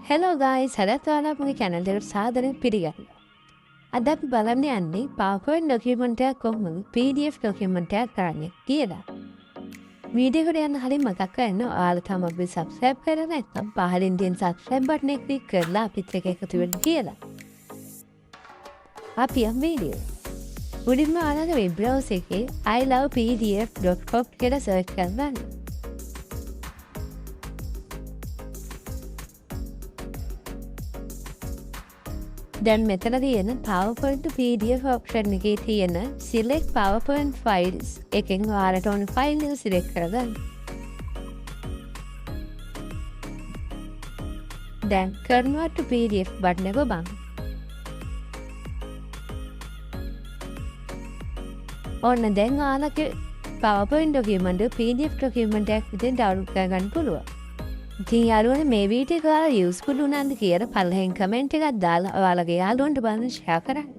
Hello guys හැදත් ඔයාලා මගේ channel එකට සාදරයෙන් පිළිගන්නවා. අද අපි බලන්න යන්නේ PowerPoint document එකක් කොහොමද PDF document එකක් කරන්නේ කියලා. වීඩියෝ එකට යන්න කලින් මතක් කරන්න ඔයාලා තාම අපි subscribe කරලා නැත්නම් පහලින් තියෙන subscribe button එක click කරලා අපිත් එක්ක එකතු වෙන්න කියලා. අපි යමු වීඩියෝ. මුලින්ම ඔයාලගේ web browser එකේ ilovepdf.com කියලා search කරන්න. දැන් මෙතන තියෙන PowerPoint to PDF option එකේ තියෙන select PowerPoint files එකෙන් ඔයාලට ඕන ෆයිල් එක select කරගන්න. දැන් convert to PDF button එක ඔබන්න. ඔන්න දැන් ඔයාලගේ PowerPoint document එක PDF document එකක් විදිහට download කරගන්න පුළුවන්. ඉතින් යාළුවනේ මේ වීඩියෝ එක ඔයාලා යූස්ෆුල් වුණාද කියලා පළවෙනි කමෙන්ට් එකක් දාලා ඔයාලගේ යාළුවන්ට බලන්න ෂෙයා කරන්න.